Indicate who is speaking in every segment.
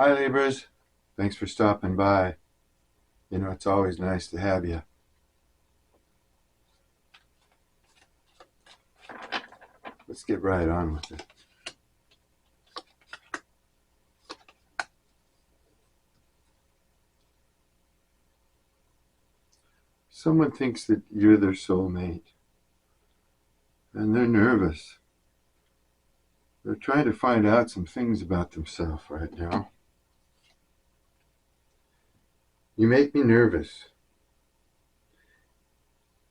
Speaker 1: Hi, Libras. Thanks for stopping by. You know, it's always nice to have you. Let's get right on with it. Someone thinks that you're their soulmate, and they're nervous. They're trying to find out some things about themselves right now. You make me nervous.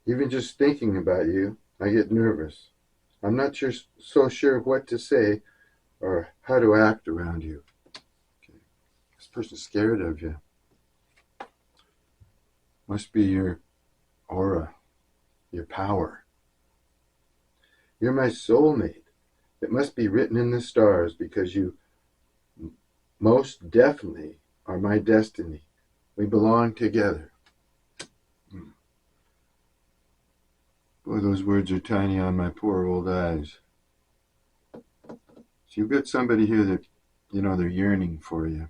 Speaker 1: Even just thinking about you, I get nervous. I'm not so sure what to say or how to act around you. Okay. This person's scared of you. Must be your aura, your power. You're my soulmate. It must be written in the stars because you most definitely are my destiny. We belong together. Boy, those words are tiny on my poor old eyes. So you've got somebody here that, they're yearning for you.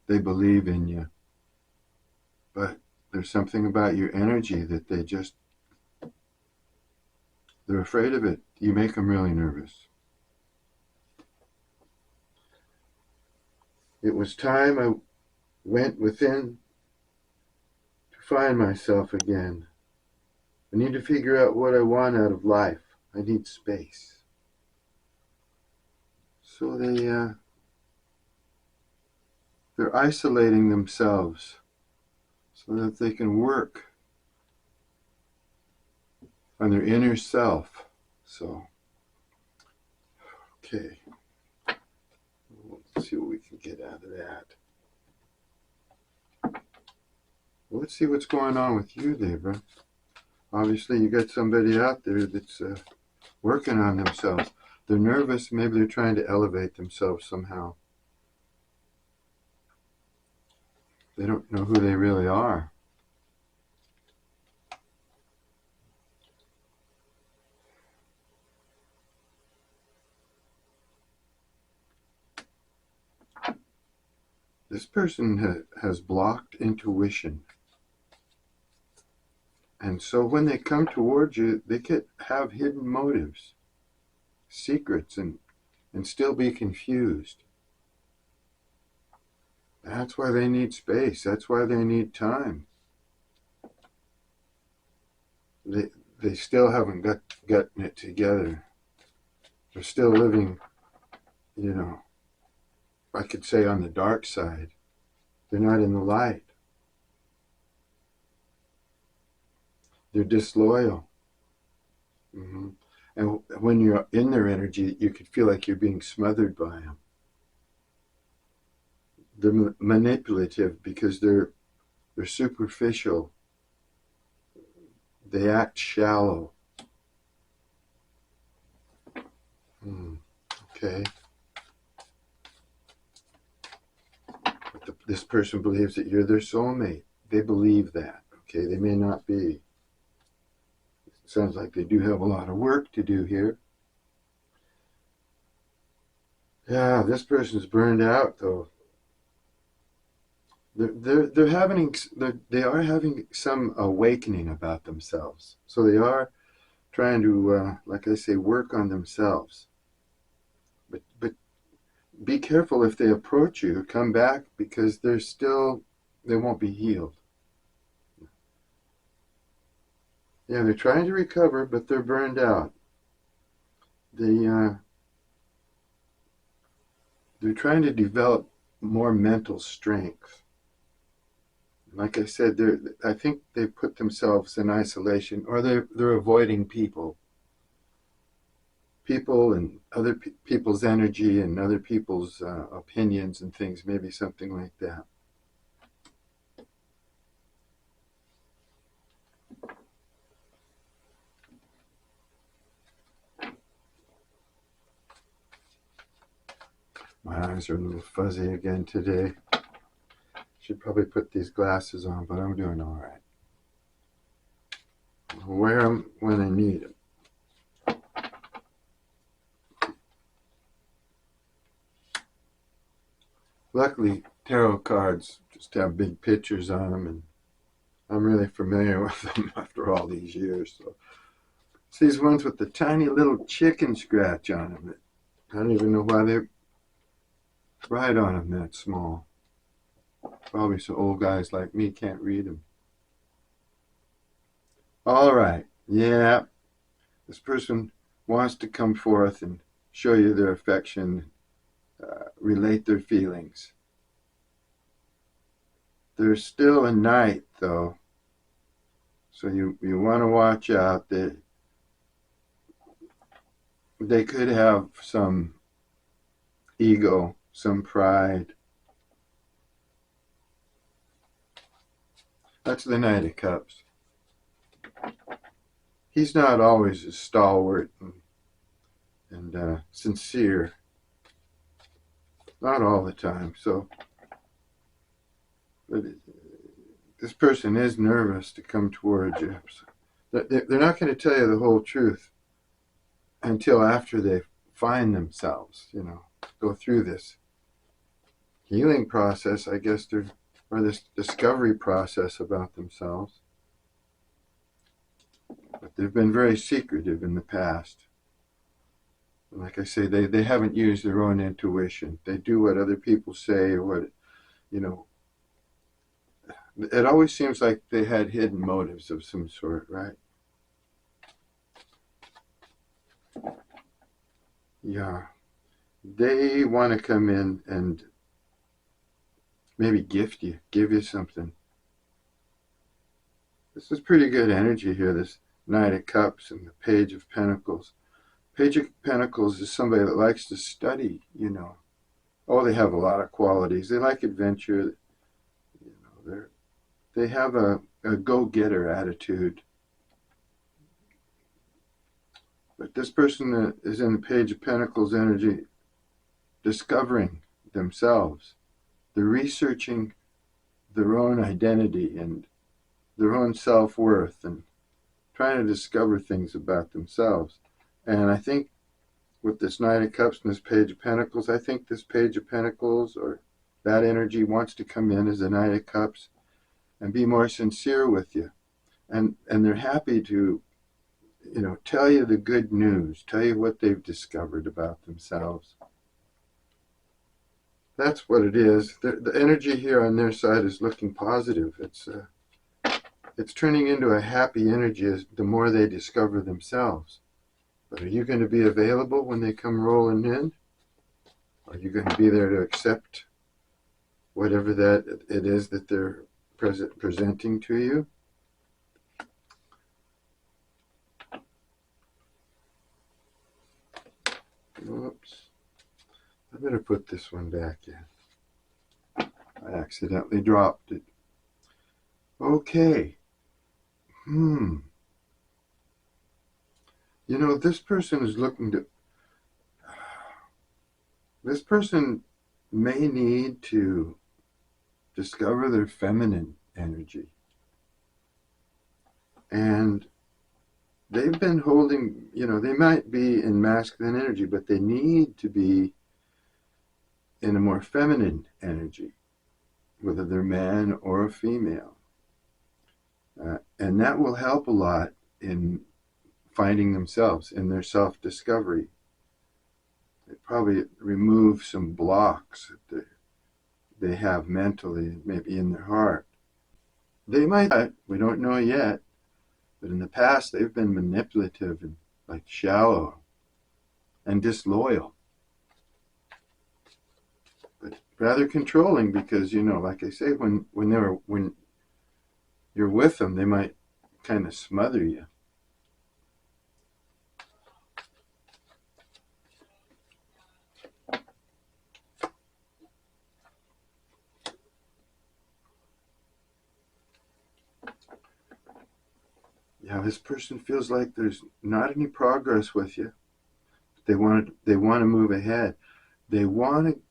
Speaker 1: They believe in you. But there's something about your energy that they're afraid of it. You make them really nervous. It was time I went within to find myself again. I need to figure out what I want out of life. I need space. So they're isolating themselves so that they can work on their inner self. So, okay, let's see what we can get out of that. Well, let's see what's going on with you, Libra. Obviously, you got somebody out there that's working on themselves. They're nervous. Maybe they're trying to elevate themselves somehow. They don't know who they really are. This person has blocked intuition. And so when they come towards you, they could have hidden motives, secrets, and still be confused. That's why they need space. That's why they need time. They still haven't gotten it together. They're still living, I could say on the dark side. They're not in the light. They're disloyal. Mm-hmm. And when you're in their energy, you could feel like you're being smothered by them. They're manipulative because they're superficial. They act shallow. Okay. But this person believes that you're their soulmate. They believe that. Okay. They may not be. It sounds like they do have a lot of work to do here. Yeah, this person's burned out though. They are having some awakening about themselves. So they are trying to, like I say, work on themselves. But be careful if they approach you. Come back because they won't be healed. Yeah, they're trying to recover, but they're burned out. They're trying to develop more mental strength. Like I said, I think they put themselves in isolation, or they're avoiding people and other people's energy and other people's opinions and things, maybe something like that. My eyes are a little fuzzy again today. Should probably put these glasses on, but I'm doing all right. I'll wear them when I need them. Luckily, tarot cards just have big pictures on them, and I'm really familiar with them after all these years. So it's these ones with the tiny little chicken scratch on them. I don't even know why they write on them that small. Probably so old guys like me can't read them. All right, yeah, this person wants to come forth and show you their affection, relate their feelings. There's still a night, though, so you want to watch out. They could have some ego, some pride. That's the Knight of Cups. He's not always as stalwart and sincere. Not all the time. So, but this person is nervous to come towards you. They're not going to tell you the whole truth until after they find themselves, go through this healing process, I guess, or this discovery process about themselves. But they've been very secretive in the past. And like I say, they haven't used their own intuition. They do what other people say or what, it always seems like they had hidden motives of some sort, right? Yeah. They want to come in and maybe give you something. This is pretty good energy here, this Knight of Cups and the Page of Pentacles. Page of Pentacles is somebody that likes to study. Oh, they have a lot of qualities. They like adventure. They have a go-getter attitude. But this person that is in the Page of Pentacles energy, discovering themselves. They're researching their own identity and their own self-worth and trying to discover things about themselves. And I think with this Knight of Cups and this Page of Pentacles, I think this Page of Pentacles or that energy wants to come in as a Knight of Cups and be more sincere with you. And they're happy to, tell you the good news, tell you what they've discovered about themselves. That's what it is. The energy here on their side is looking positive. It's turning into a happy energy as the more they discover themselves. But are you going to be available when they come rolling in? Are you going to be there to accept whatever that it is that they're presenting to you? Whoops. I better put this one back in. I accidentally dropped it. Okay. This person is looking to... This person may need to discover their feminine energy. And they've been holding, they might be in masculine energy, but they need to be in a more feminine energy, whether they're man or a female. And that will help a lot in finding themselves, in their self-discovery. It probably remove some blocks that they have mentally, maybe in their heart. They might, we don't know yet, but in the past they've been manipulative and like shallow and disloyal. But rather controlling because, like I say, when you're with them, they might kind of smother you. Yeah, this person feels like there's not any progress with you. They want to move ahead. They want to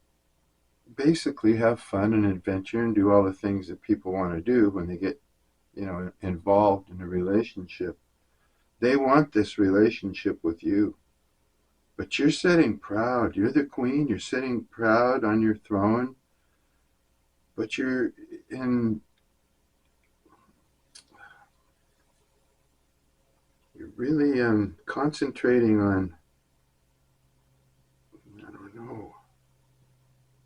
Speaker 1: basically have fun and adventure and do all the things that people want to do when they get, involved in a relationship. They want this relationship with you. But you're sitting proud. You're the queen. You're sitting proud on your throne. but you're in, you're really concentrating on, I don't know,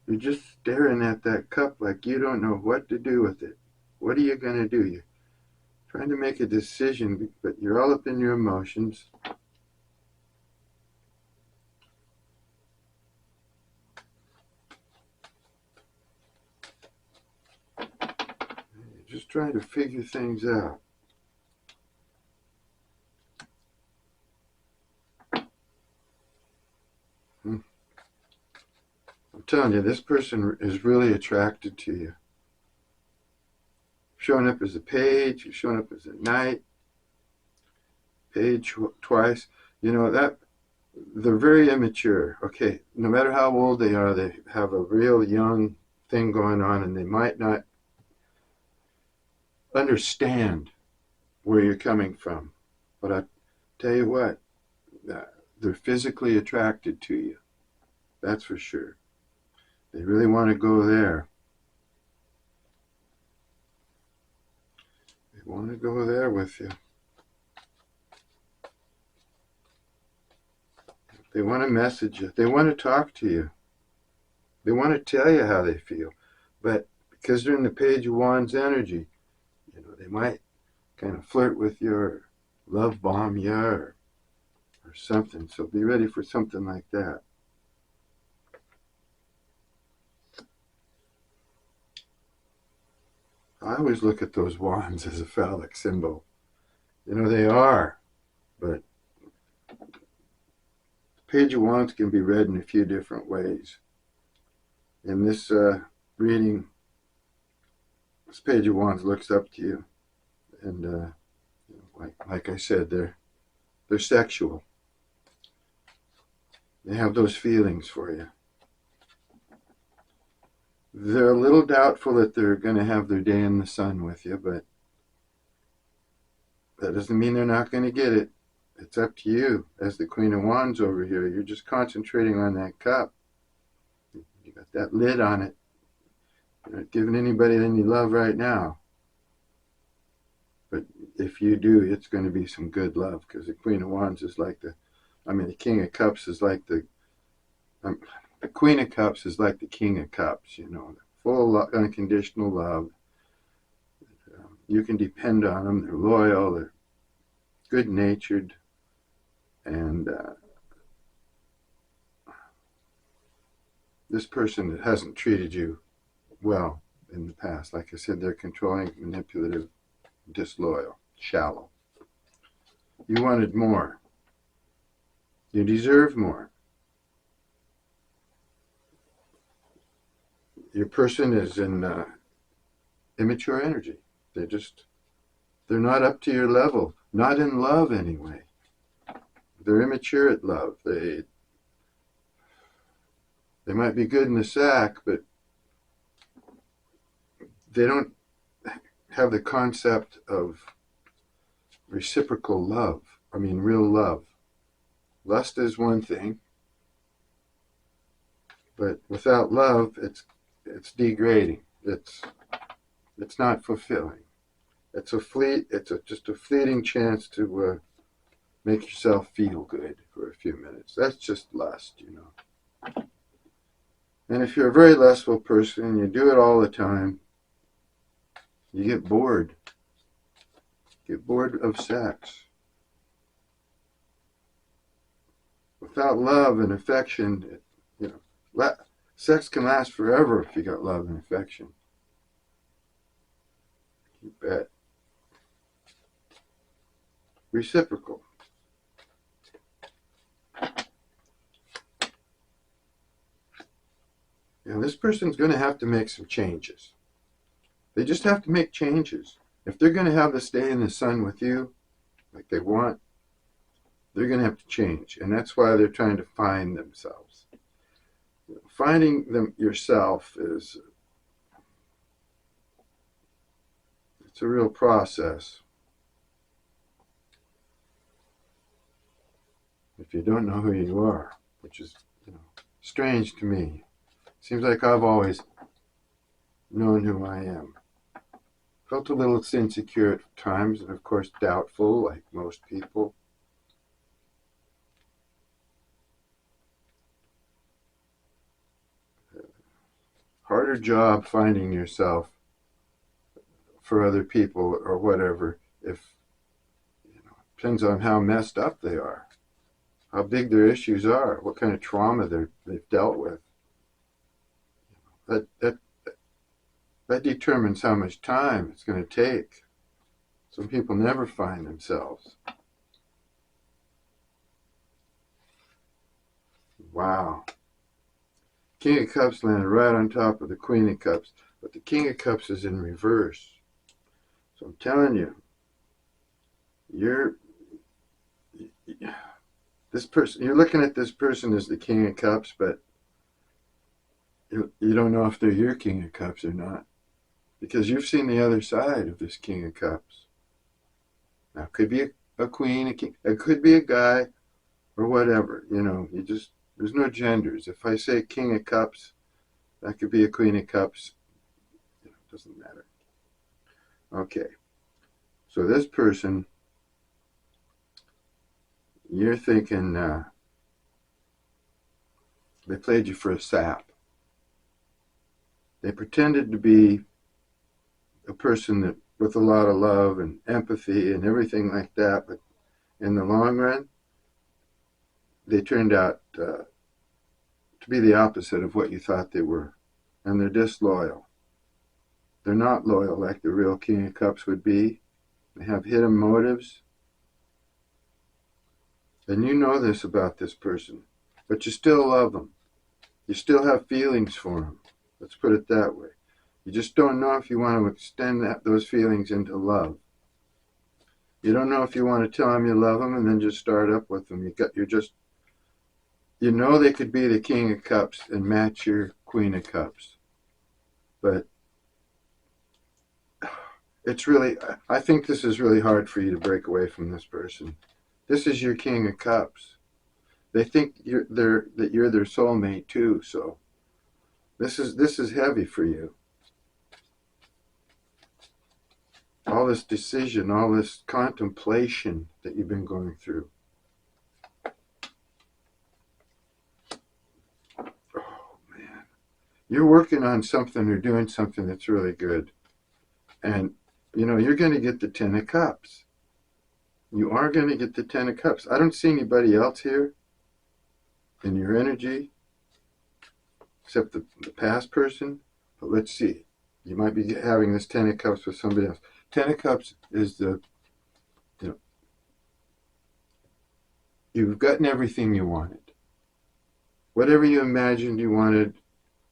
Speaker 1: you're just staring at that cup like you don't know what to do with it. What are you going to do? You're trying to make a decision, but you're all up in your emotions. You're just trying to figure things out. I'm telling you, this person is really attracted to you. Showing up as a page, you're showing up as a knight, page twice. You know, that they're very immature. Okay, no matter how old they are, they have a real young thing going on, and they might not understand where you're coming from. But I tell you what, they're physically attracted to you. That's for sure. They really want to go there. They want to go there with you. They want to message you. They want to talk to you. They want to tell you how they feel. But because they're in the Page of Wands energy, you know, they might kind of flirt with you or love bomb you or something. So be ready for something like that. I always look at those wands as a phallic symbol. You know, they are, but the Page of Wands can be read in a few different ways. In this reading, this Page of Wands looks up to you, and you know, like I said, they're sexual. They have those feelings for you. They're a little doubtful that they're going to have their day in the sun with you, but that doesn't mean they're not going to get it. It's up to you. As the Queen of Wands over here, you're just concentrating on that cup. You got that lid on it. You're not giving anybody any love right now. But if you do, it's going to be some good love, because the Queen of Wands is like the King of Cups is like the Queen of Cups is like the King of Cups, you know, full unconditional love. You can depend on them. They're loyal. They're good-natured. And this person that hasn't treated you well in the past, like I said, they're controlling, manipulative, disloyal, shallow. You wanted more. You deserve more. Your person is in immature energy. They're not up to your level. Not in love, anyway. They're immature at love. They might be good in the sack, but they don't have the concept of reciprocal love. Real love. Lust is one thing, but without love, it's degrading. It's not fulfilling. It's just a fleeting chance to make yourself feel good for a few minutes. That's just lust, you know. And if you're a very lustful person, you do it all the time, you get bored. Get bored of sex. Without love and affection, sex can last forever if you got love and affection. You bet. Reciprocal. This person's going to have to make some changes. They just have to make changes. If they're going to have this day in the sun with you, like they want, they're going to have to change. And that's why they're trying to find themselves. Finding them yourself it's a real process. If you don't know who you are, which is strange to me. Seems like I've always known who I am. Felt a little insecure at times, and of course doubtful, like most people. Harder job finding yourself for other people or whatever, if depends on how messed up they are, how big their issues are, what kind of trauma they've dealt with. That determines how much time it's going to take. Some people never find themselves. Wow. King of Cups landed right on top of the Queen of Cups, but the King of Cups is in reverse. So I'm telling you, you're looking at this person as the King of Cups, but you don't know if they're your King of Cups or not, because you've seen the other side of this King of Cups. Now, it could be a queen, a king, it could be a guy, or whatever. There's no genders. If I say King of Cups, that could be a Queen of Cups. It doesn't matter. Okay. So this person, you're thinking they played you for a sap. They pretended to be a person that with a lot of love and empathy and everything like that, but in the long run, they turned out to be the opposite of what you thought they were, and they're disloyal. They're not loyal like the real King of Cups would be. They have hidden motives, and you know this about this person, but you still love them. You still have feelings for them. Let's put it that way. You just don't know if you want to extend those feelings into love. You don't know if you want to tell them you love them and then just start up with them. You know they could be the King of Cups and match your Queen of Cups. But I think this is really hard for you to break away from this person. This is your King of Cups. They think you're their soulmate too, so this is heavy for you. All this decision, all this contemplation that you've been going through. Oh man. You're working on something or doing something that's really good. And you're going to get the 10 of Cups. You are going to get the 10 of Cups. I don't see anybody else here in your energy except the past person. But let's see. You might be having this 10 of Cups with somebody else. 10 of Cups is you've gotten everything you wanted. Whatever you imagined you wanted,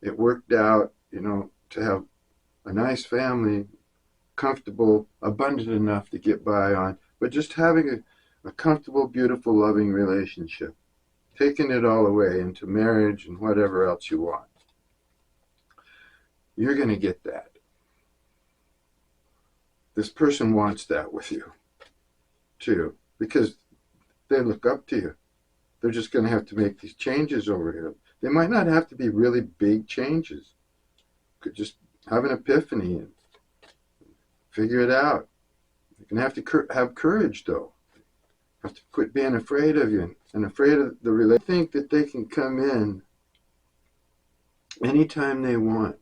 Speaker 1: it worked out, to have a nice family, comfortable, abundant enough to get by on, but just having a comfortable, beautiful, loving relationship, taking it all away into marriage and whatever else you want. You're going to get that. This person wants that with you, too, because they look up to you. They're just going to have to make these changes over here. They might not have to be really big changes. Could just have an epiphany and figure it out. You're going to have to have courage, though. Have to quit being afraid of you and afraid of the relationship. Think that they can come in anytime they want.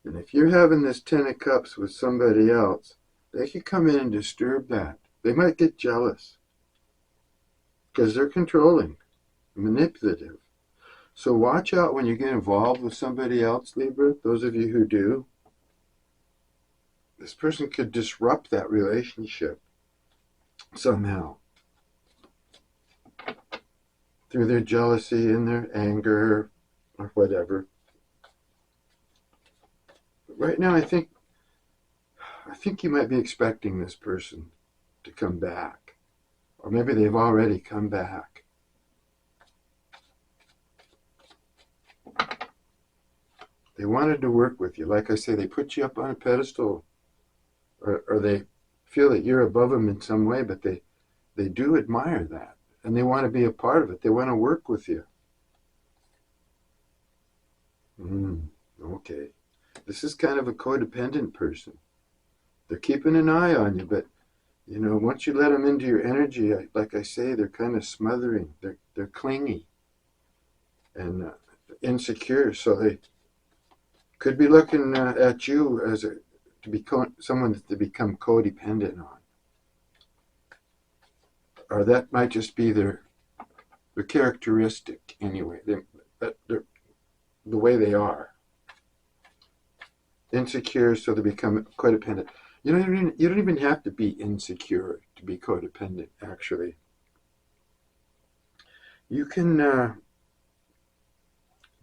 Speaker 1: And if you're having this 10 of Cups with somebody else, they can come in and disturb that. They might get jealous because they're controlling, manipulative. So watch out when you get involved with somebody else, Libra, those of you who do. This person could disrupt that relationship somehow through their jealousy and their anger or whatever. But right now, I think you might be expecting this person to come back. Or maybe they've already come back. They wanted to work with you. Like I say, they put you up on a pedestal, or they feel that you're above them in some way, but they do admire that. And they want to be a part of it. They want to work with you. Okay. This is kind of a codependent person. They're keeping an eye on you, but once you let them into your energy, like I say, they're kind of smothering. They're clingy and insecure, so they could be looking at you as someone to become codependent on, or that might just be their characteristic anyway. They're the way they are insecure, so they become codependent. You don't even have to be insecure to be codependent. Actually, you can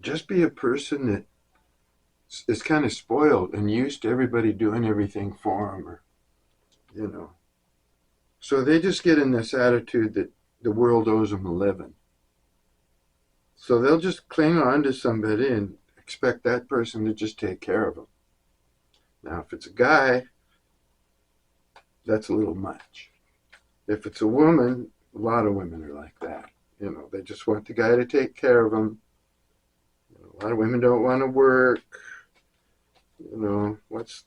Speaker 1: just be a person that is kind of spoiled and used to everybody doing everything for them, or so they just get in this attitude that the world owes them a living. So they'll just cling on to somebody and expect that person to just take care of them. Now, if it's a guy, that's a little much. If it's a woman, a lot of women are like that. They just want the guy to take care of them. A lot of women don't want to work. That's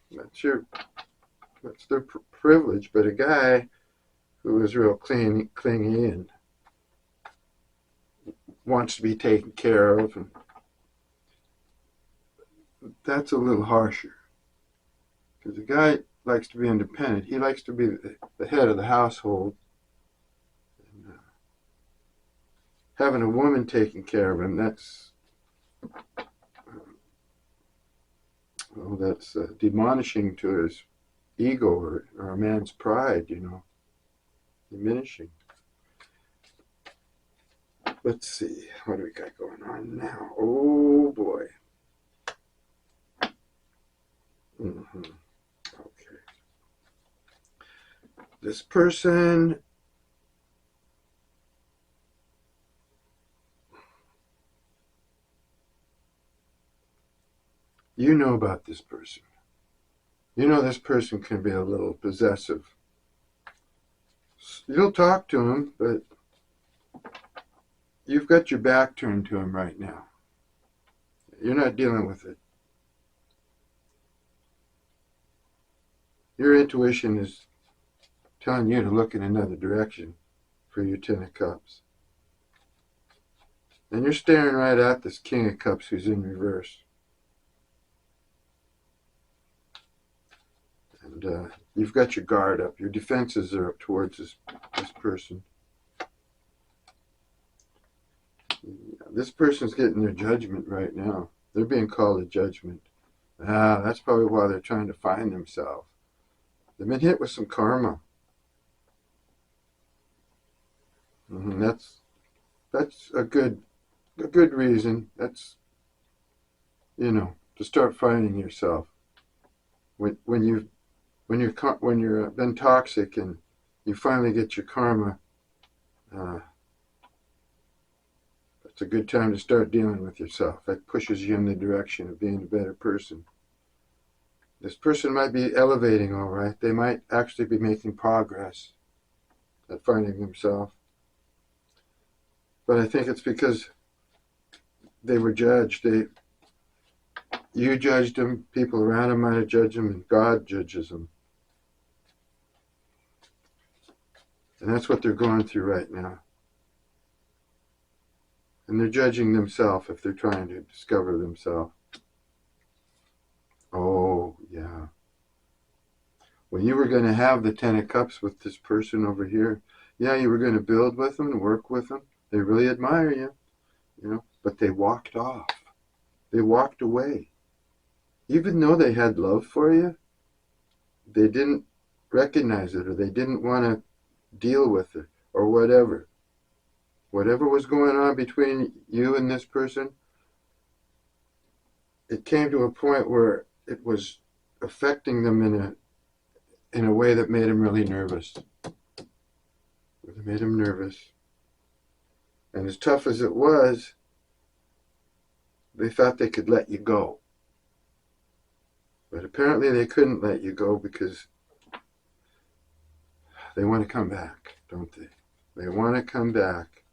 Speaker 1: their privilege. But a guy who is real clingy and wants to be taken care of, and that's a little harsher. Because a guy likes to be independent. He likes to be the head of the household. And, having a woman taking care of him, that's demolishing to his ego or a man's pride, diminishing. Let's see, what do we got going on now? Oh boy. Okay. This person, you know about this person. This person can be a little possessive. You'll talk to him, but you've got your back turned to him right now. You're not dealing with it. Your intuition is telling you to look in another direction for your Ten of Cups. And you're staring right at this King of Cups who's in reverse. And you've got your guard up. Your defenses are up towards this person. This person's getting their judgment right now. They're being called to judgment. That's probably why they're trying to find themselves. They've been hit with some karma. That's a good reason. That's to start finding yourself. When you're been toxic and you finally get your karma, it's a good time to start dealing with yourself. That pushes you in the direction of being a better person. This person might be elevating, all right. They might actually be making progress at finding themselves. But I think it's because they were judged. You judged them, people around them might have judged them, and God judges them. And that's what they're going through right now. And they're judging themselves if they're trying to discover themselves. Oh, yeah. When you were going to have the Ten of Cups with this person over here, yeah, you were going to build with them and work with them. They really admire you, but they walked off. They walked away. Even though they had love for you, they didn't recognize it, or they didn't want to deal with it, or whatever. Whatever was going on between you and this person, it came to a point where it was affecting them in a way that made them really nervous. It made them nervous. And as tough as it was, they thought they could let you go. But apparently they couldn't let you go because they want to come back, don't they? They want to come back.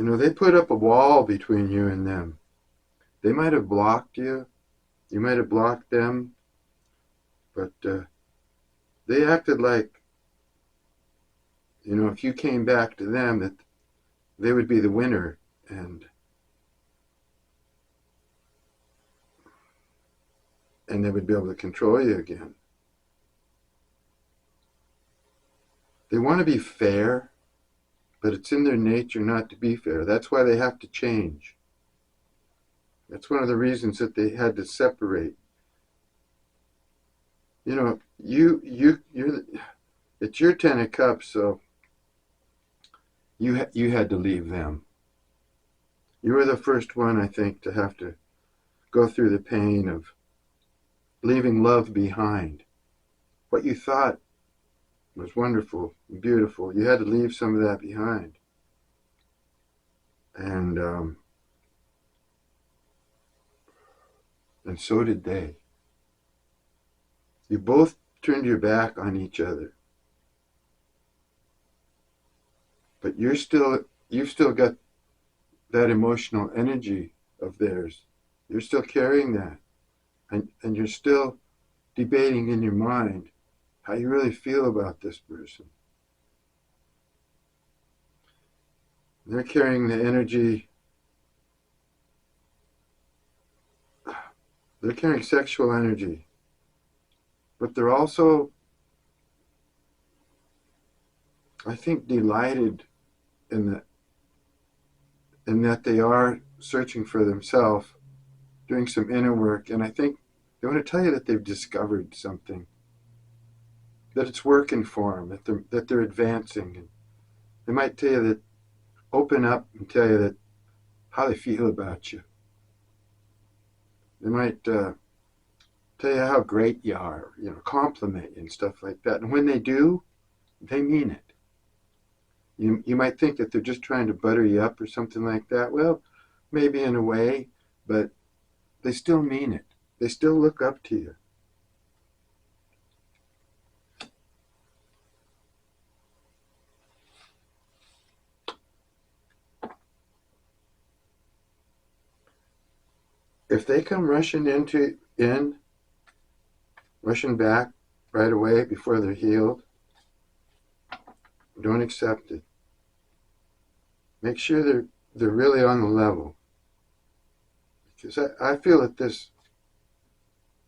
Speaker 1: They put up a wall between you and them. They might have blocked you. You might have blocked them. But they acted like, if you came back to them, that they would be the winner. And they would be able to control you again. They want to be fair, but it's in their nature not to be fair. That's why they have to change. That's one of the reasons that they had to separate. It's your 10 of Cups, so you had to leave them. You were the first one, I think, to have to go through the pain of leaving love behind. What you thought was wonderful and beautiful, you had to leave some of that behind. And so did they. You both turned your back on each other. But you've still got that emotional energy of theirs. You're still carrying that. And you're still debating in your mind how you really feel about this person. They're carrying the energy. They're carrying sexual energy. But they're also, I think, delighted in that they are searching for themselves, doing some inner work. And I think they want to tell you that they've discovered something, that it's working for them, that they're advancing. And they might tell you that, open up and tell you that how they feel about you. They might tell you how great you are, compliment you and stuff like that. And when they do, they mean it. You might think that they're just trying to butter you up or something like that. Well, maybe in a way, but they still mean it. They still look up to you. If they come rushing rushing back right away before they're healed, don't accept it. Make sure they're really on the level. Because I feel that this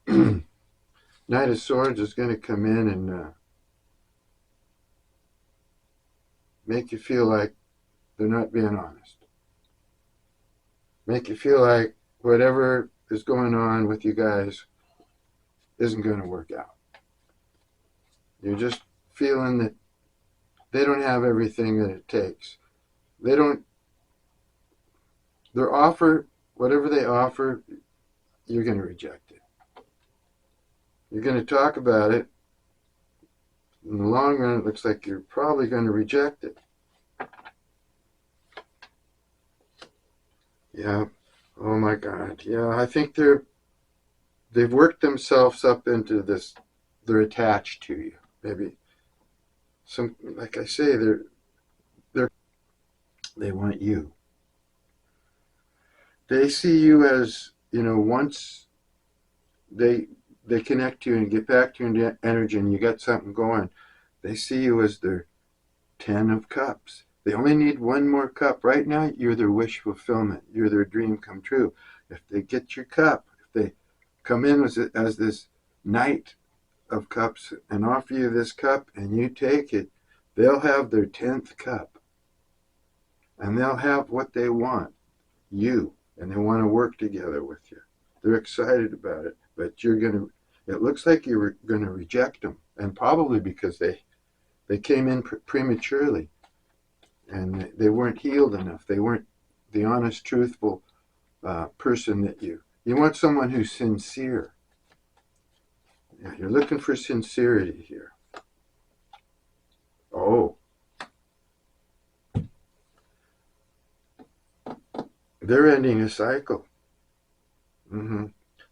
Speaker 1: Knight of Swords is going to come in and make you feel like they're not being honest. Make you feel like whatever is going on with you guys isn't going to work out. You're just feeling that they don't have everything that it takes. Their offer, whatever they offer, you're going to reject it. You're going to talk about it. In the long run, it looks like you're probably going to reject it. Yeah. Oh my God. Yeah, I think they've worked themselves up into this. They're attached to you. Maybe like I say, they want you. They see you as, once they connect to you and get back to your energy and you got something going, they see you as their 10 of Cups. They only need one more cup. Right now, you're their wish fulfillment. You're their dream come true. If they get your cup, if they come in as this Knight of Cups and offer you this cup and you take it, they'll have their 10th cup. And they'll have what they want, you. And they want to work together with you. They're excited about it. But it looks like you're going to reject them. And probably because they came in prematurely. And they weren't healed enough. They weren't the honest, truthful person that you want someone who's sincere. Yeah, you're looking for sincerity here. Oh. They're ending a cycle.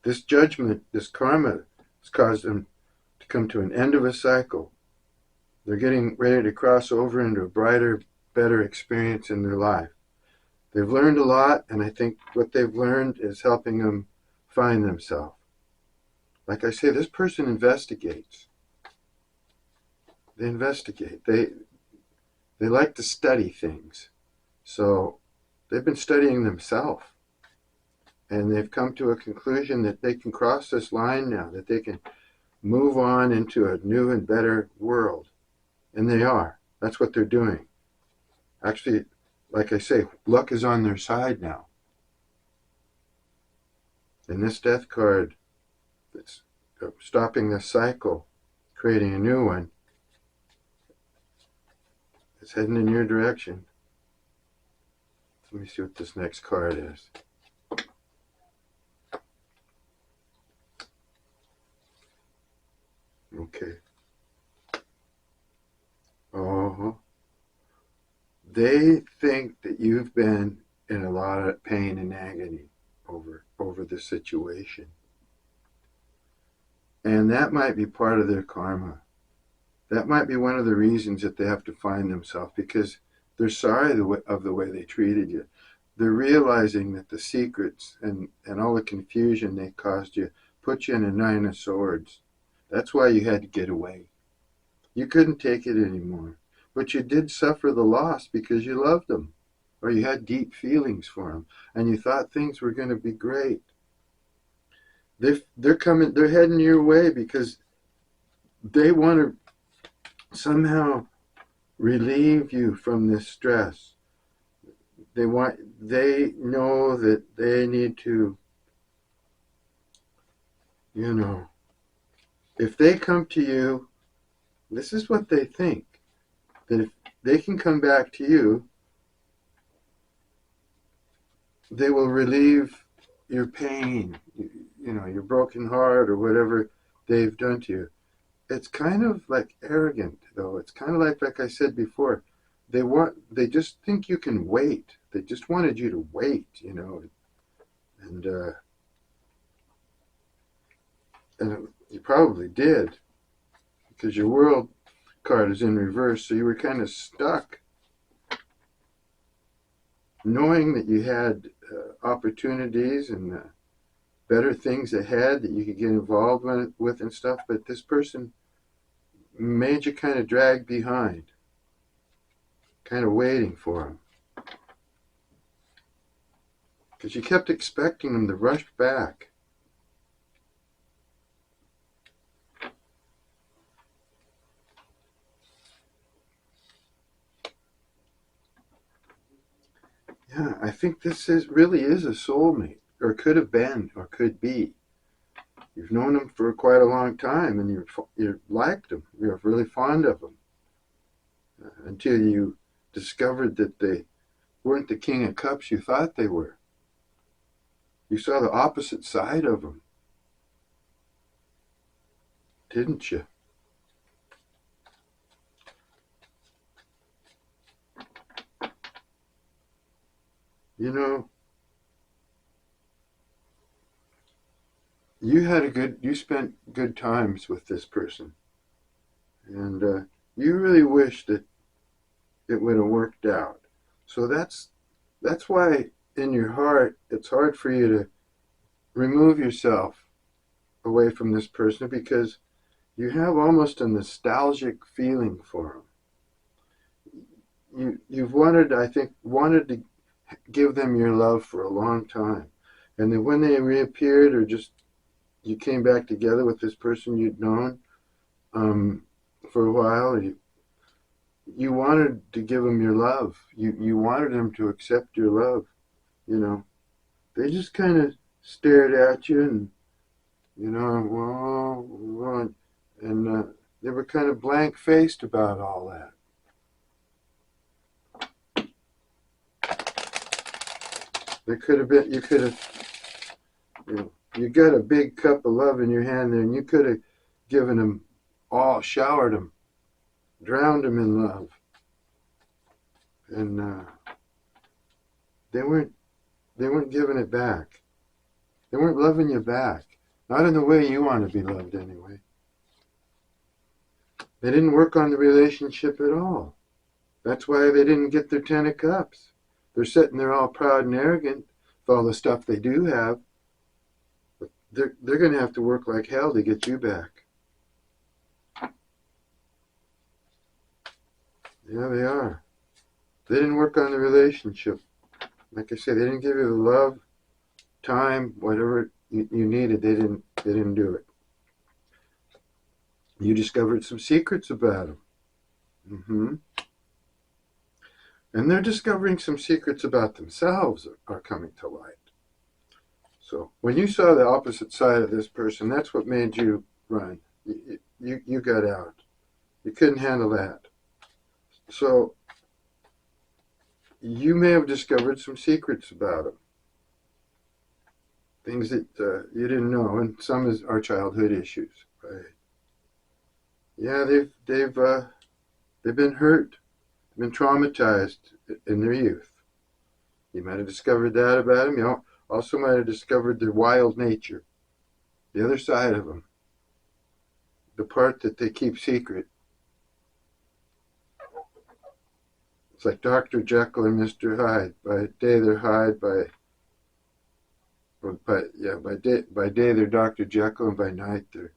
Speaker 1: This judgment, this karma, has caused them to come to an end of a cycle. They're getting ready to cross over into a brighter, better experience in their life. They've learned a lot, and I think what they've learned is helping them find themselves. Like I say, this person investigates. They investigate. They like to study things. So they've been studying themselves. And they've come to a conclusion that they can cross this line now, that they can move on into a new and better world. And they are. That's what they're doing. Actually, like I say, luck is on their side now. And this death card that's stopping this cycle, creating a new one, it's heading in your direction. Let me see what this next card is. Okay. Oh, they think that you've been in a lot of pain and agony over this situation. And that might be part of their karma. That might be one of the reasons that they have to find themselves, because they're sorry of the way they treated you. They're realizing that the secrets and all the confusion they caused you put you in a 9 of swords. That's why you had to get away. You couldn't take it anymore. But you did suffer the loss because you loved them, or you had deep feelings for them, and you thought things were going to be great. They're heading your way because they want to somehow relieve you from this stress. They know that they need to, if they come to you, this is what they think, that if they can come back to you, they will relieve your pain, your broken heart or whatever they've done to you. It's kind of like arrogant, though. It's kind of like I said before, they just think you can wait. They just wanted you to wait, and you probably did, because your world card is in reverse, so you were kind of stuck, knowing that you had opportunities and better things ahead that you could get involved with and stuff, but this person made you kind of drag behind, kind of waiting for them, because you kept expecting them to rush back. Yeah, I think this really is a soulmate, or could have been, or could be. You've known them for quite a long time, and you liked them. You're really fond of them, until you discovered that they weren't the King of Cups you thought they were. You saw the opposite side of them, didn't you? You spent good times with this person, and you really wish that it would have worked out. So that's why in your heart it's hard for you to remove yourself away from this person, because you have almost a nostalgic feeling for them. You've wanted to give them your love for a long time, and then when they reappeared, or just you came back together with this person you'd known for a while, you wanted to give them your love. You wanted them to accept your love. They just kind of stared at you, and whoa, and they were kind of blank faced about all that. There could have been, you got a big cup of love in your hand there, and you could have given them all, showered them, drowned them in love. And they weren't giving it back. They weren't loving you back. Not in the way you want to be loved anyway. They didn't work on the relationship at all. That's why they didn't get their 10 of Cups. They're sitting there all proud and arrogant with all the stuff they do have. But they're going to have to work like hell to get you back. Yeah, they are. They didn't work on the relationship. Like I said, they didn't give you the love, time, whatever you needed. They didn't do it. You discovered some secrets about them. And they're discovering some secrets about themselves are coming to light. So when you saw the opposite side of this person, that's what made you run. You got out. You couldn't handle that. So you may have discovered some secrets about them. Things that you didn't know, and some are childhood issues. Right? Yeah, they've been hurt, been traumatized in their youth. You might have discovered that about them. You also might have discovered their wild nature, the other side of them, the part that they keep secret. It's like Dr. Jekyll and Mr. Hyde. By day they're Hyde, by day they're Dr. Jekyll, and by night they're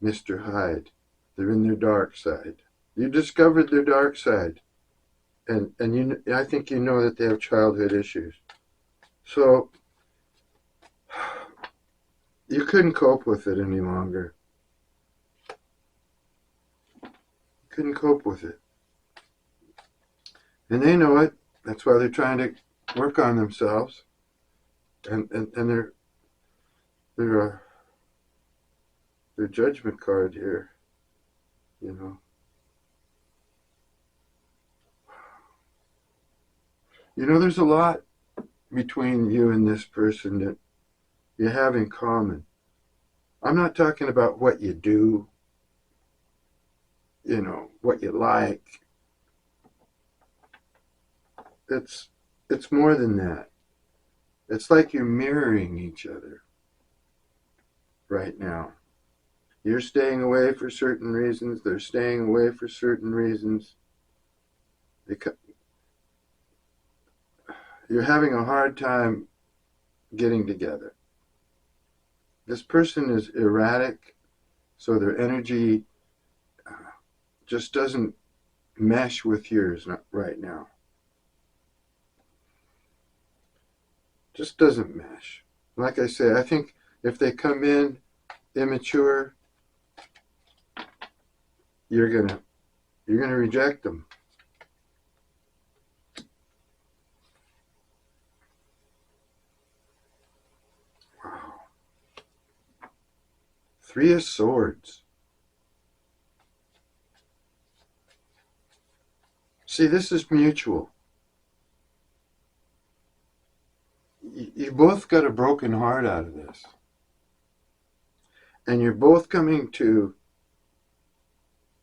Speaker 1: Mr. Hyde. They're in their dark side. You discovered their dark side, and I think you know that they have childhood issues. So you couldn't cope with it any longer. Couldn't cope with it. And they know it. That's why they're trying to work on themselves. And their judgment card here, you know. You know, there's a lot between you and this person that you have in common. I'm not talking about what you do, you know, what you like. It's more than that. It's like you're mirroring each other right now. You're staying away for certain reasons. They're staying away for certain reasons. You're having a hard time getting together. This person is erratic, so their energy just doesn't mesh with yours right now. Just doesn't mesh. Like I say, I think if they come in immature, you're gonna reject them. Wow. 3 of Swords. See, this is mutual. You both got a broken heart out of this. And you're both coming to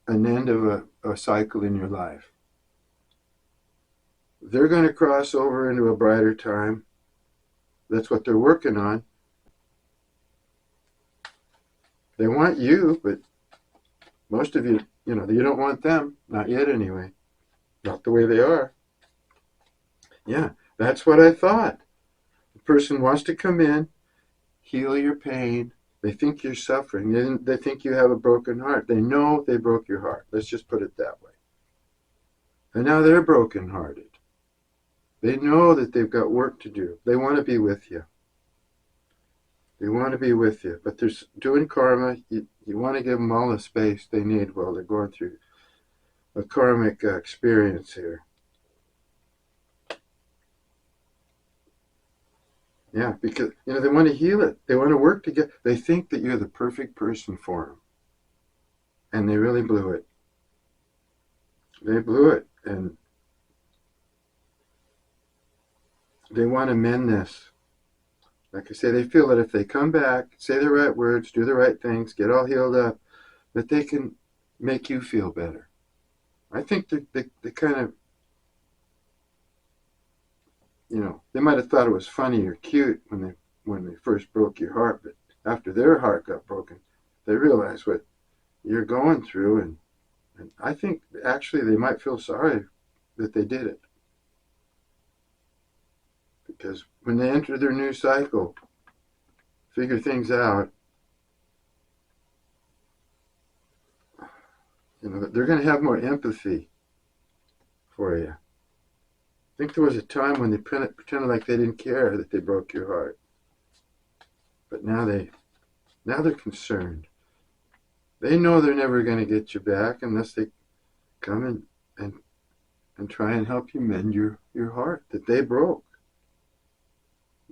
Speaker 1: an end of a cycle in your life. They're going to cross over into a brighter time. That's what they're working on. They want you, but most of you, you don't want them. Not yet anyway. Not the way they are. Yeah, that's what I thought. The person wants to come in, heal your pain. They think you're suffering. They think you have a broken heart. They know they broke your heart. Let's just put it that way. And now they're brokenhearted. They know that they've got work to do. They want to be with you. They want to be with you. But they're doing karma. You want to give them all the space they need while they're going through a karmic experience here. Yeah, because they want to heal it. They want to work together. They think that you're the perfect person for them. And they really blew it. They blew it. And they want to mend this. Like I say, they feel that if they come back, say the right words, do the right things, get all healed up, that they can make you feel better. I think they kind of, they might have thought it was funny or cute when they first broke your heart, but after their heart got broken, they realized what you're going through, and I think actually they might feel sorry that they did it. because when they enter their new cycle, figure things out, they're going to have more empathy for you. I think there was a time when they pretended like they didn't care that they broke your heart, but now they're concerned. They know they're never going to get you back unless they come and try and help you mend your heart that they broke.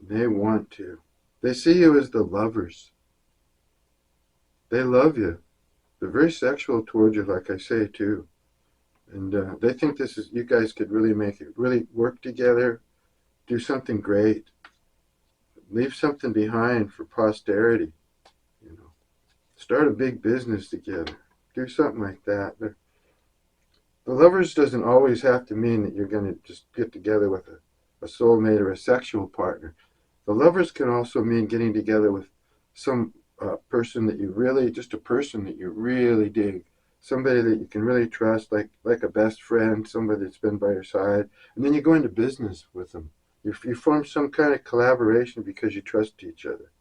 Speaker 1: They want to. They see you as the lovers. They love you. They're very sexual towards you, like I say, too. And they think you guys could really make it, really work together, do something great, leave something behind for posterity, start a big business together, do something like that. The lovers doesn't always have to mean that you're going to just get together with a soulmate or a sexual partner. The lovers can also mean getting together with some person that you really, just a person that you really dig, somebody that you can really trust, like a best friend, somebody that's been by your side, and then you go into business with them. You form some kind of collaboration because you trust each other.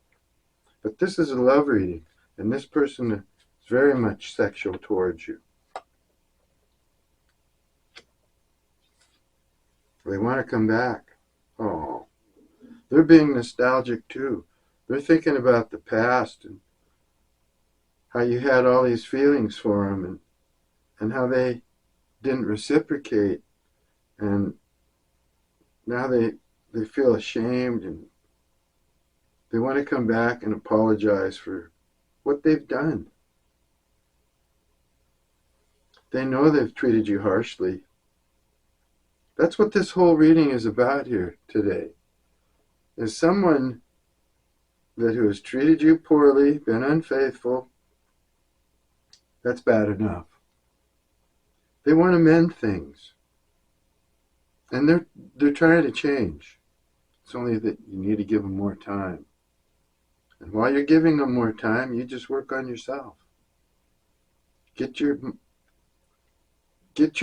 Speaker 1: But this is a love reading, and this person is very much sexual towards you. They want to come back. Oh, they're being nostalgic too. They're thinking about the past and how you had all these feelings for them and how they didn't reciprocate. And now they feel ashamed and they want to come back and apologize for what they've done. They know they've treated you harshly. That's what this whole reading is about here today. Is someone who has treated you poorly, been unfaithful, that's bad enough. They want to mend things. And they're trying to change. It's only that you need to give them more time. And while you're giving them more time, you just work on yourself. Get your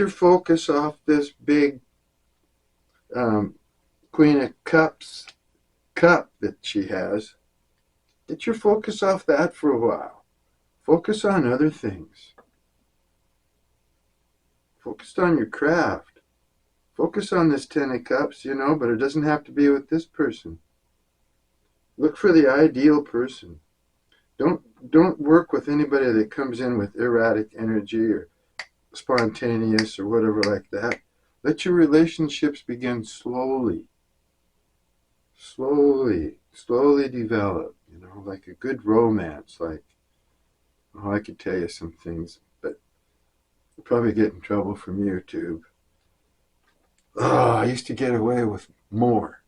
Speaker 1: focus off this big Queen of Cups cup that she has. Get your focus off that for a while. Focus on other things. Focus on your craft. Focus on this Ten of Cups, but it doesn't have to be with this person. Look for the ideal person. Don't work with anybody that comes in with erratic energy or spontaneous or whatever like that. Let your relationships begin slowly develop, like a good romance. I could tell you some things, but I'll probably get in trouble from YouTube. I used to get away with more.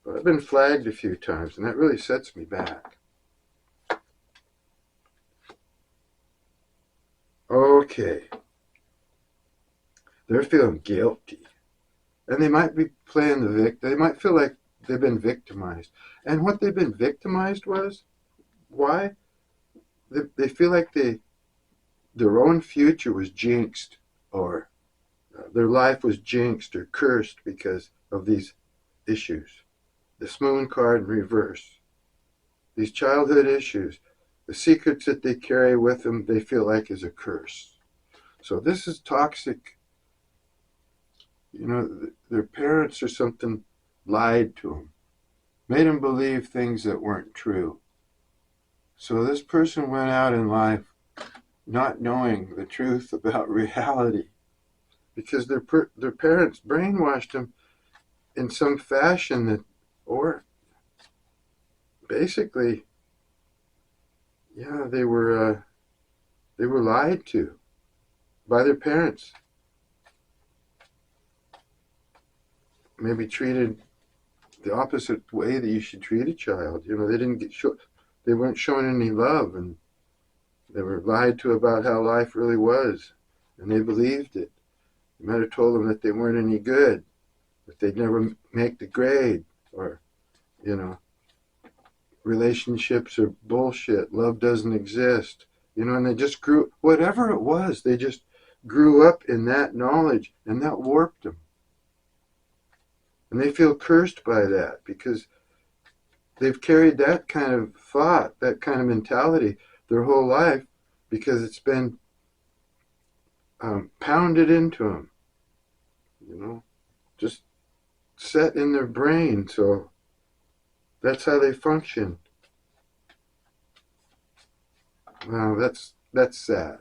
Speaker 1: But I've been flagged a few times, and that really sets me back. Okay. They're feeling guilty. And they might be playing the victim. They might feel like they've been victimized. And what they've been victimized was, why? They feel like their own future was jinxed, or their life was jinxed or cursed because of these issues. This moon card in reverse. These childhood issues. The secrets that they carry with them, they feel like is a curse. So this is toxic. Their parents or something lied to them. Made them believe things that weren't true. So this person went out in life not knowing the truth about reality because their parents brainwashed them in some fashion or basically, they were lied to by their parents. Maybe treated the opposite way that you should treat a child. They weren't shown any love, and they were lied to about how life really was, and they believed it. You might have told them that they weren't any good, that they'd never make the grade, or, relationships are bullshit, love doesn't exist, and they just grew, whatever it was, they just grew up in that knowledge, and that warped them. And they feel cursed by that because they've carried that kind of thought, that kind of mentality their whole life because it's been pounded into them, you know, just set in their brain. So that's how they function. Wow, that's sad.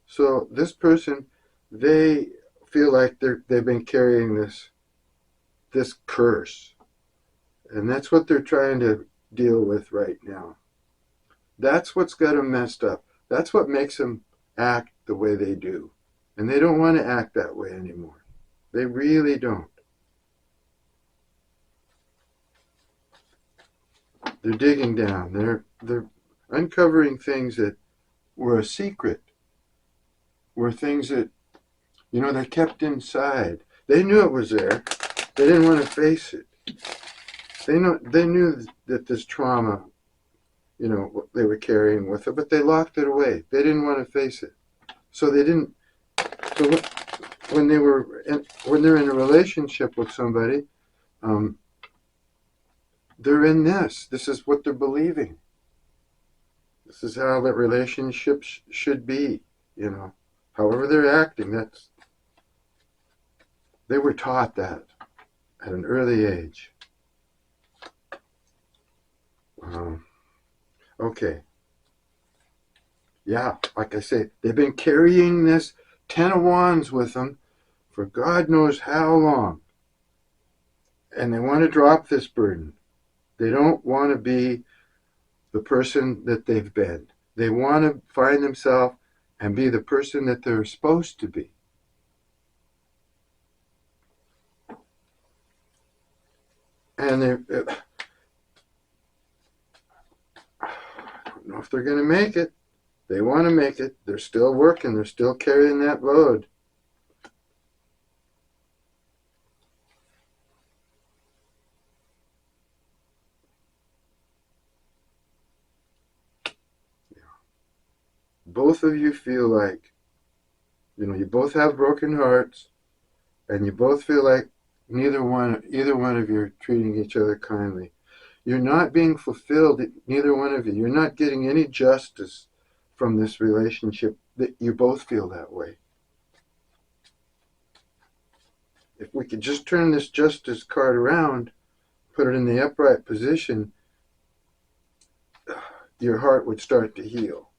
Speaker 1: So this person, they feel like they've been carrying this curse, and that's what they're trying to deal with right now. That's what's got them messed up. That's what makes them act the way they do, and they don't want to act that way anymore. They really don't. They're digging down. They're uncovering things that were a secret, were things that they kept inside. They knew it was there. They didn't want to face it. They knew that this trauma, what they were carrying with them, but they locked it away. They didn't want to face it. So they didn't. So when they're in a relationship with somebody, they're in this. This is what they're believing. This is how that relationship should be. However they're acting. They were taught that at an early age. Okay. Yeah, like I say, they've been carrying this Ten of Wands with them for God knows how long. And they want to drop this burden. They don't want to be the person that they've been. They want to find themselves and be the person that they're supposed to be. And I don't know if they're going to make it. They want to make it. They're still working. They're still carrying that load. Yeah. Both of you feel like, you both have broken hearts, and you both feel like either one of you are treating each other kindly. You're not being fulfilled, neither one of you. You're not getting any justice from this relationship. That you both feel that way. If we could just turn this justice card around, put it in the upright position, your heart would start to heal.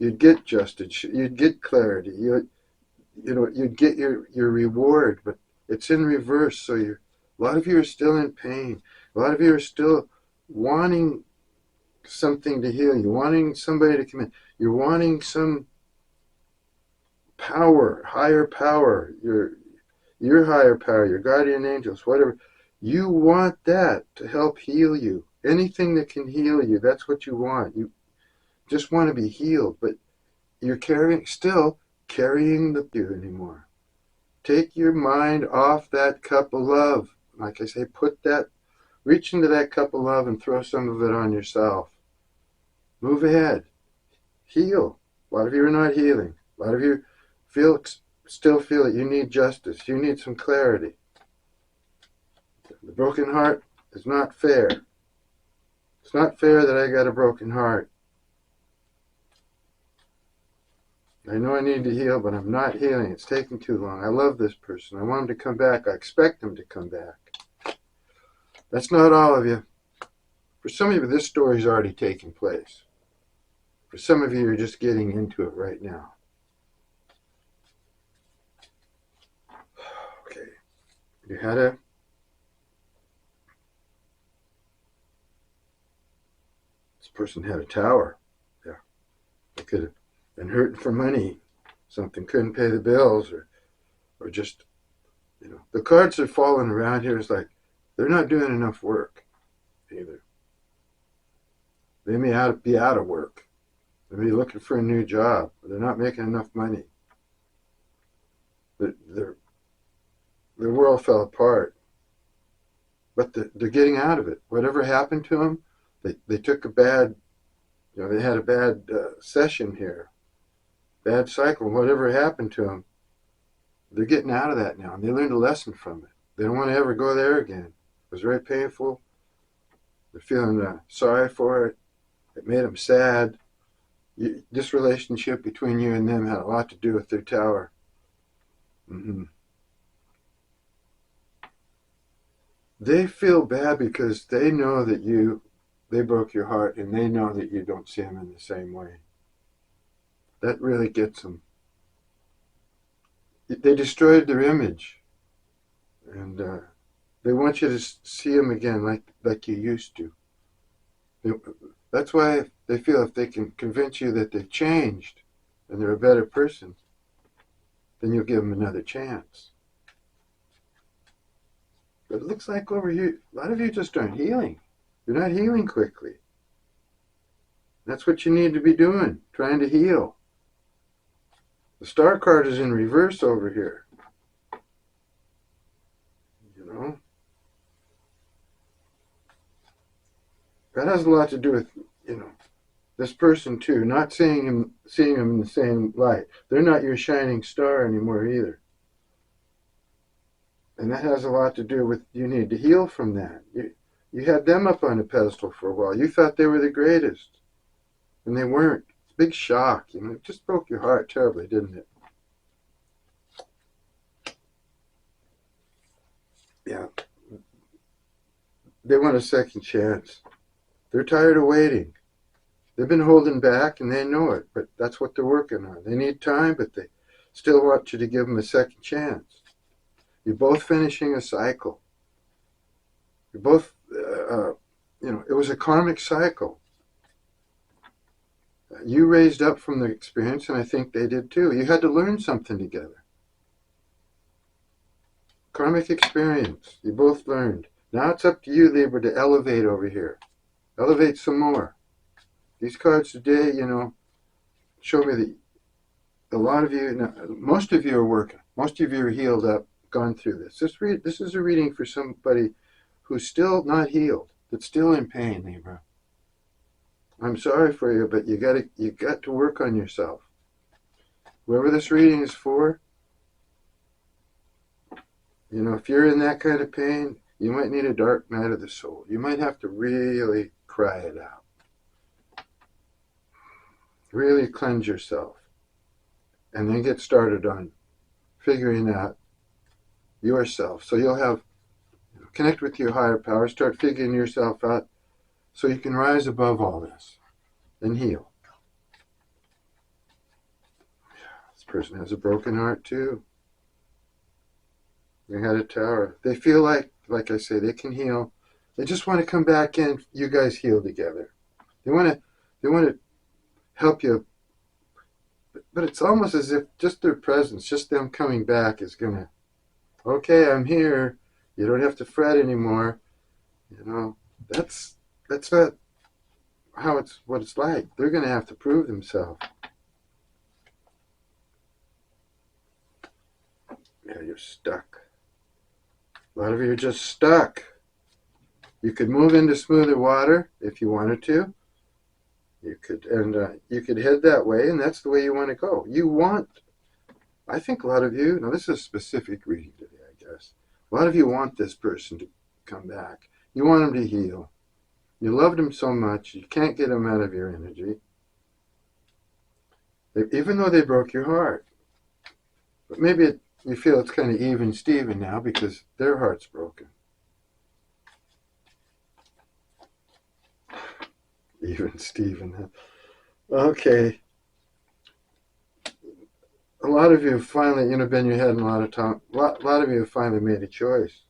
Speaker 1: You'd get justice. You'd get clarity. You'd get your reward. But it's in reverse. So a lot of you are still in pain. A lot of you are still wanting something to heal you, wanting somebody to come in. You're wanting some power, higher power, your higher power, your guardian angels, whatever. You want that to help heal you. Anything that can heal you, that's what you want. You just want to be healed, but you're still carrying the you anymore. Take your mind off that cup of love. Like I say, reach into that cup of love and throw some of it on yourself. Move ahead. Heal. A lot of you are not healing. A lot of you still feel that you need justice. You need some clarity. The broken heart is not fair. It's not fair that I got a broken heart. I know I need to heal, but I'm not healing. It's taking too long. I love this person. I want him to come back. I expect him to come back. That's not all of you. For some of you, this story's already taken place. For some of you, you're just getting into it right now. Okay. This person had a tower. Yeah. They could have been hurting for money. Something, couldn't pay the bills, or just, the cards are falling around here. It's like they're not doing enough work either. They may be out of work. They may be looking for a new job. They're not making enough money. Their world fell apart. But they're getting out of it. Whatever happened to them, they took a bad, they had a bad session here. Bad cycle. Whatever happened to them, they're getting out of that now. And they learned a lesson from it. They don't want to ever go there again. It was very painful. They're feeling sorry for it. It made them sad. This relationship between you and them had a lot to do with their tower. Mm-hmm. They feel bad because they know that they broke your heart, and they know that you don't see them in the same way. That really gets them. They destroyed their image, and they want you to see them again like you used to. They, that's why they feel if they can convince you that they've changed and they're a better person, then you'll give them another chance. But it looks like over here, a lot of you just aren't healing. You're not healing quickly. That's what you need to be doing, trying to heal. The star card is in reverse over here. You know? That has a lot to do with, this person too, not seeing him in the same light. They're not your shining star anymore either. And that has a lot to do with you need to heal from that. You had them up on a pedestal for a while. You thought they were the greatest. And they weren't. It's a big shock. It just broke your heart terribly, didn't it? Yeah. They want a second chance. They're tired of waiting. They've been holding back and they know it, but that's what they're working on. They need time, but they still want you to give them a second chance. You're both finishing a cycle. You're both, it was a karmic cycle. You raised up from the experience, and I think they did too. You had to learn something together. Karmic experience. You both learned. Now it's up to you, Libra, to elevate over here. Elevate some more. These cards today, show me that a lot of you, most of you are working. Most of you are healed up, gone through this. This is a reading for somebody who's still not healed, that's still in pain, Libra. I'm sorry for you, but you got to work on yourself. Whoever this reading is for, if you're in that kind of pain, you might need a dark night of the soul. You might have to really cry it out. Really cleanse yourself. And then get started on figuring out yourself. So you'll have, connect with your higher power, start figuring yourself out so you can rise above all this and heal. This person has a broken heart too. They had a tower. They feel like I say, they can heal. They just want to come back in. You guys heal together. They want to help you. But it's almost as if just their presence, just them coming back is going to, okay, I'm here. You don't have to fret anymore. That's not what it's like. They're going to have to prove themselves. Yeah, you're stuck. A lot of you are just stuck. You could move into smoother water if you wanted to. You could head that way, and that's the way you want to go. I think a lot of you, now this is a specific reading today, I guess. A lot of you want this person to come back. You want him to heal. You loved him so much, you can't get him out of your energy. Even though they broke your heart. But maybe you feel it's kind of even Steven now because their heart's broken. Even Steven. Okay. A lot of you have finally, been your head in a lot of time. A lot of you have finally made a choice.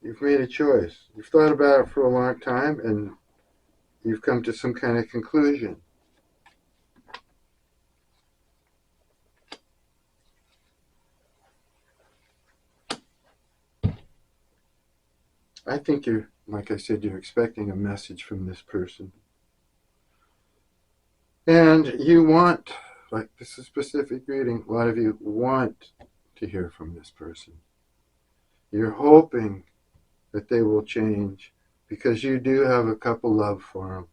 Speaker 1: You've made a choice. You've thought about it for a long time, and you've come to some kind of conclusion. I think like I said, you're expecting a message from this person. And you want, like this is a specific reading, a lot of you want to hear from this person. You're hoping that they will change because you do have a couple love for them.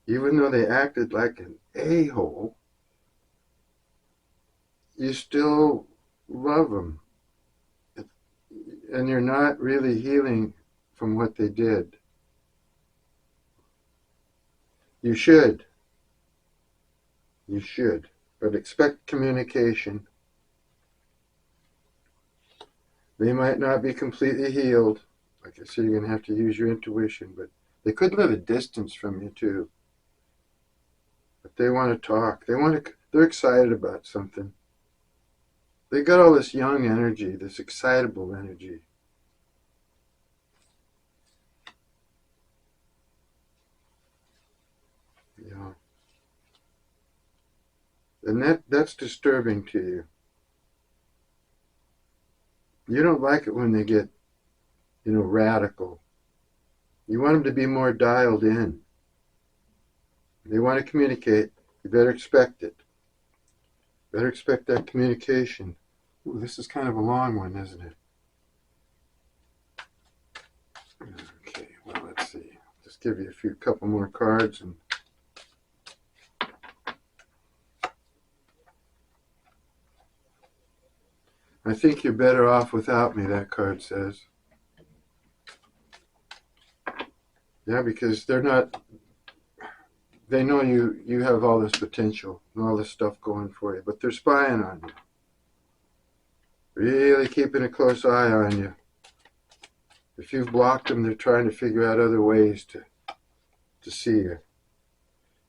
Speaker 1: Even though they acted like an a-hole, you still love them. And you're not really healing from what they did. You should. You should. But expect communication. They might not be completely healed. Like I said, you're going to have to use your intuition, but they could live a distance from you too. But they want to talk. They're excited about something. They got all this young energy, this excitable energy. Yeah. And that's disturbing to you. You don't like it when they get, radical. You want them to be more dialed in. They want to communicate. You better expect it. Better expect that communication. Ooh, this is kind of a long one, isn't it? Okay, well, let's see. Just give you a couple more cards and I think you're better off without me, that card says. Yeah, because they know you have all this potential and all this stuff going for you, but they're spying on you. Really keeping a close eye on you. If you've blocked them, they're trying to figure out other ways to see you.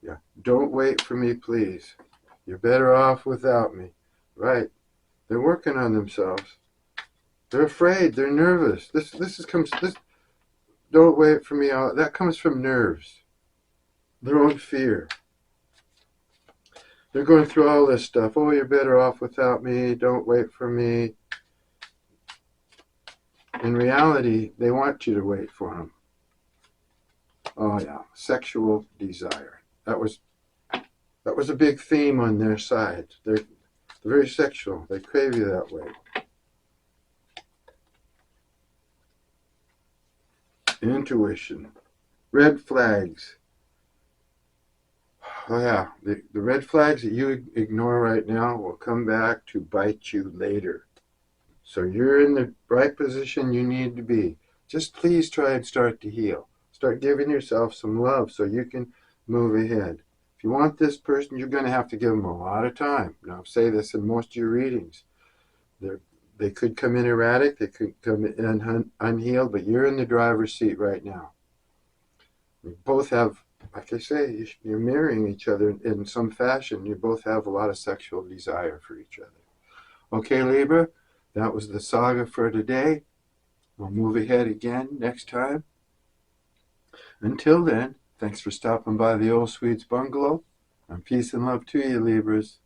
Speaker 1: Yeah, don't wait for me, please. You're better off without me. Right. They're working on themselves. They're afraid. They're nervous. This don't wait for me. That comes from nerves. Their own fear. They're going through all this stuff. Oh, you're better off without me. Don't wait for me. In reality, they want you to wait for them. Oh yeah, sexual desire. That was a big theme on their side. They're very sexual. They crave you that way. Intuition. Red flags. Oh yeah, the red flags that you ignore right now will come back to bite you later. So you're in the right position you need to be. Just please try and start to heal. Start giving yourself some love so you can move ahead. If you want this person, you're going to have to give them a lot of time. Now, I say this in most of your readings. They could come in erratic, they could come in unhealed, but you're in the driver's seat right now. You both have, like I say, you're mirroring each other in some fashion. You both have a lot of sexual desire for each other. Okay, Libra, that was the saga for today. We'll move ahead again next time. Until then, thanks for stopping by the Old Swedes Bungalow, and peace and love to you, Libras.